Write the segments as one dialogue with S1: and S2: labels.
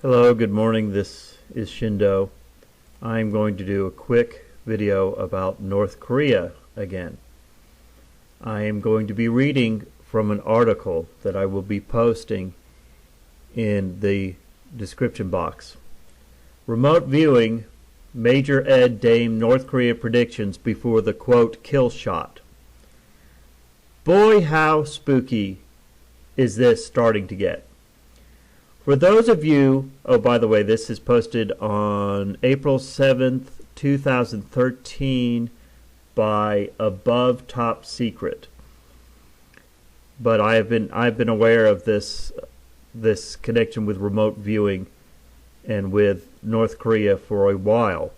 S1: Hello, good morning. This is Shindo. I'm going to do a quick video about North Korea again. I am going to be reading from an article that I will be posting in the description box. Remote viewing, Major Ed Dame North Korea predictions before the quote kill shot. Boy, how spooky is this starting to get. For those of you, oh, by the way, this is posted on April 7th, 2013 by Above Top Secret. But I've been aware of this connection with remote viewing and with North Korea for a while.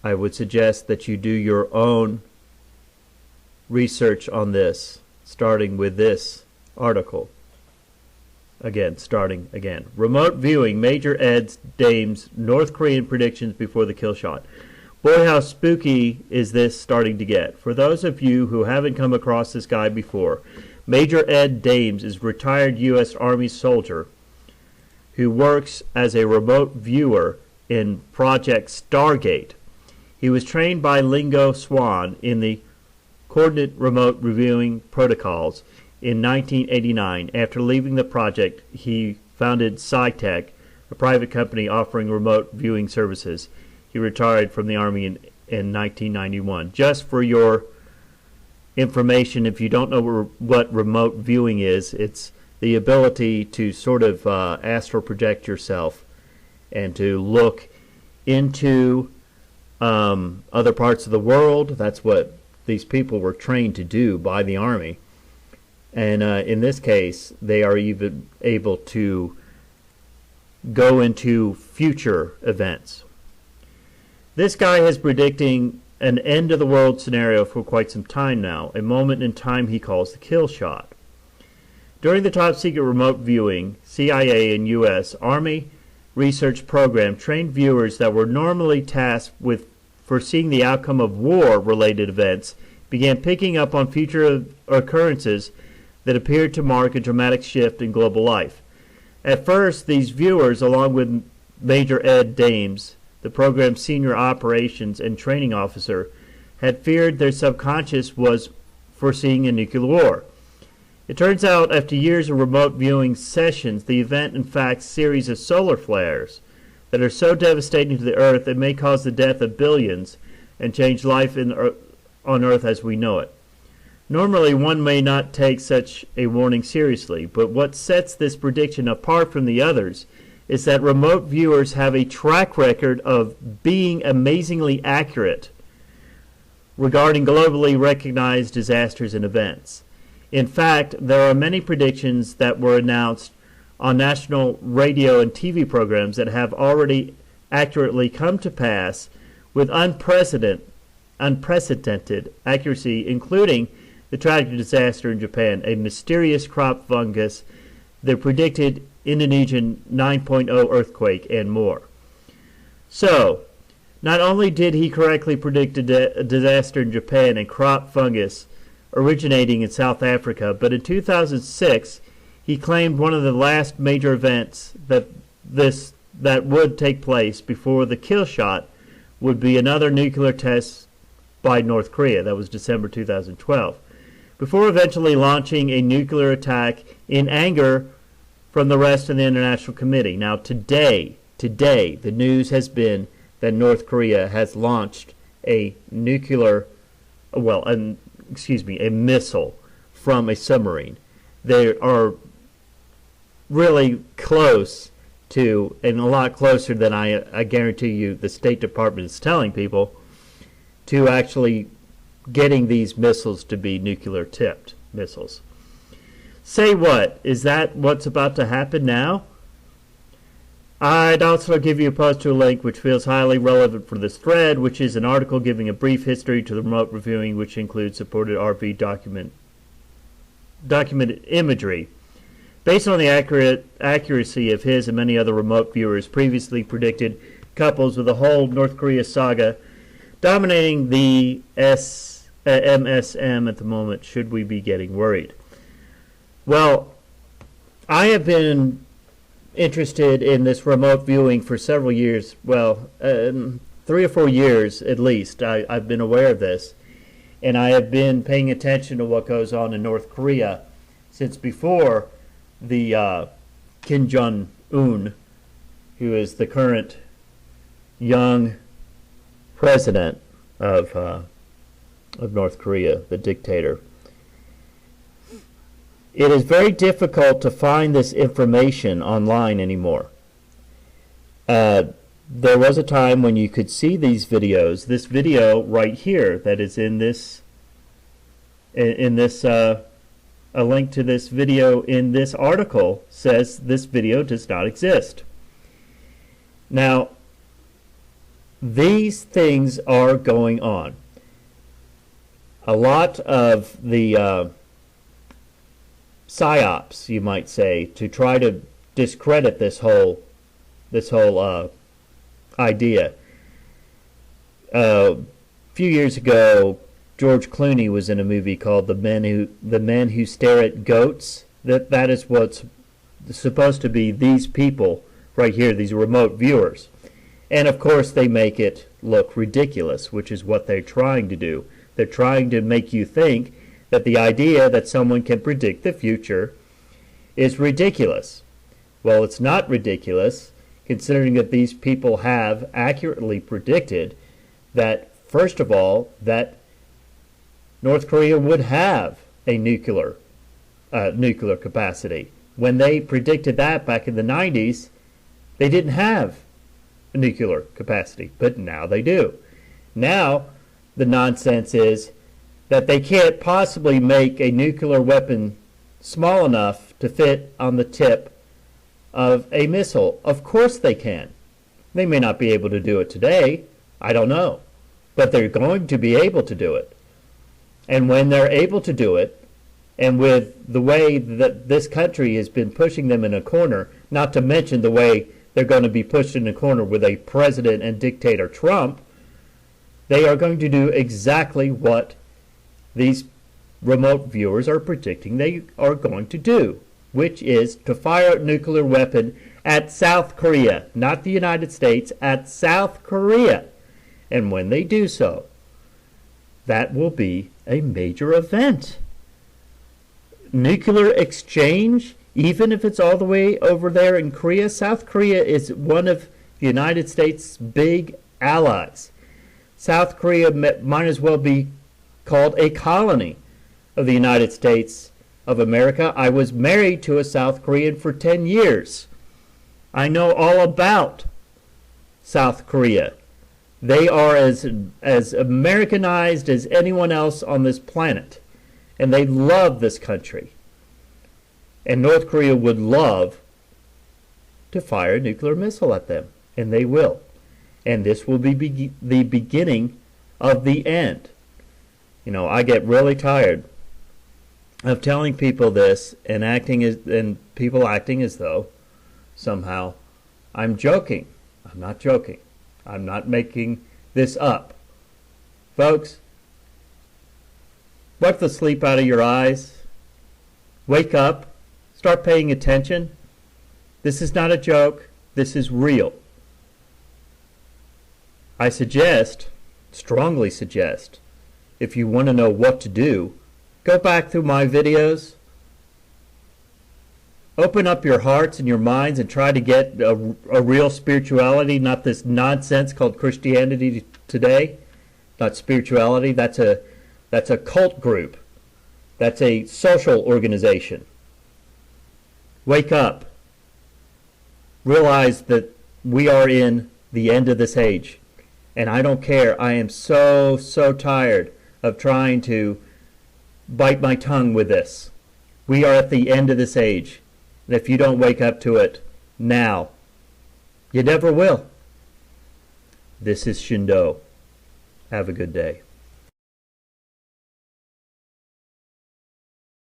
S1: I would suggest that you do your own research on this, starting with this article. Starting again. Remote viewing, Major Ed Dame's North Korean predictions before the kill shot. Boy, how spooky is this starting to get. For those of you who haven't come across this guy before, Major Ed Dames is a retired U.S. Army soldier who works as a remote viewer in Project Stargate. He was trained by Lingo Swan in the Coordinate Remote Reviewing Protocols in 1989. After leaving the project, he founded SciTech, a private company offering remote viewing services. He retired from the Army in 1991. Just for your information, if you don't know what remote viewing is, it's the ability to sort of astral project yourself and to look into other parts of the world. That's what these people were trained to do by the Army. And in this case, they are even able to go into future events. This guy is predicting an end-of-the-world scenario for quite some time now, a moment in time he calls the kill shot. During the top-secret remote viewing, CIA and U.S. Army research program trained viewers that were normally tasked with foreseeing the outcome of war-related events began picking up on future occurrences that appeared to mark a dramatic shift in global life. At first, these viewers, along with Major Ed Dames, the program's senior operations and training officer, had feared their subconscious was foreseeing a nuclear war. It turns out, after years of remote viewing sessions, the event in fact series of solar flares that are so devastating to the Earth it may cause the death of billions and change life on Earth as we know it. Normally, one may not take such a warning seriously, but what sets this prediction apart from the others is that remote viewers have a track record of being amazingly accurate regarding globally recognized disasters and events. In fact, there are many predictions that were announced on national radio and TV programs that have already accurately come to pass with unprecedented accuracy, including the tragic disaster in Japan, a mysterious crop fungus, the predicted Indonesian 9.0 earthquake, and more. So, not only did he correctly predict a disaster in Japan and crop fungus originating in South Africa, but in 2006 he claimed one of the last major events that would take place before the kill shot would be another nuclear test by North Korea. That was December 2012. Before eventually launching a nuclear attack in anger from the rest of the international committee. Now today, the news has been that North Korea has launched a missile from a submarine. They are really close to, and a lot closer than I guarantee you the State Department is telling people, to actually getting these missiles to be nuclear-tipped missiles. Say what? Is that what's about to happen now? I'd also give you a post to a link which feels highly relevant for this thread, which is an article giving a brief history to the remote reviewing, which includes supported RV documented imagery. Based on the accuracy of his and many other remote viewers previously predicted couples with the whole North Korea saga dominating the MSM at the moment, should we be getting worried? Well, I have been interested in this remote viewing for several years. Well, 3 or 4 years at least. I've been aware of this. And I have been paying attention to what goes on in North Korea since before the Kim Jong-un, who is the current young president of North Korea, the dictator. It is very difficult to find this information online anymore. There was a time when you could see these videos. This video right here that is in this a link to this video in this article says this video does not exist. Now, these things are going on. A lot of the psyops, you might say, to try to discredit this whole idea. A few years ago, George Clooney was in a movie called The Men Who Stare at Goats. That is what's supposed to be these people right here, these remote viewers. And of course they make it look ridiculous, which is what they're trying to do. They're trying to make you think that the idea that someone can predict the future is ridiculous. Well, it's not ridiculous, considering that these people have accurately predicted that, first of all, that North Korea would have a nuclear capacity. When they predicted that back in the 90s, they didn't have a nuclear capacity, but now they do. Now, the nonsense is that they can't possibly make a nuclear weapon small enough to fit on the tip of a missile. Of course they can. They may not be able to do it today. I don't know. But they're going to be able to do it. And when they're able to do it, and with the way that this country has been pushing them in a corner, not to mention the way they're going to be pushed in a corner with a president and dictator Trump, they are going to do exactly what these remote viewers are predicting they are going to do, which is to fire a nuclear weapon at South Korea, not the United States, at South Korea. And when they do so, that will be a major event. Nuclear exchange, even if it's all the way over there in Korea, South Korea is one of the United States' big allies. South Korea might as well be called a colony of the United States of America. I was married to a South Korean for 10 years. I know all about South Korea. They are as Americanized as anyone else on this planet. And they love this country. And North Korea would love to fire a nuclear missile at them. And they will. And this will be the beginning of the end. You know, I get really tired of telling people this and people acting as though somehow I'm joking. I'm not joking. I'm not making this up. Folks, wipe the sleep out of your eyes. Wake up. Start paying attention. This is not a joke. This is real. I strongly suggest, if you want to know what to do, go back through my videos. Open up your hearts and your minds and try to get a real spirituality, not this nonsense called Christianity today. Not spirituality. That's a cult group. That's a social organization. Wake up. Realize that we are in the end of this age. And I don't care. I am so tired of trying to bite my tongue with this. We are at the end of this age. And if you don't wake up to it now, you never will. This is Shindo. Have a good day.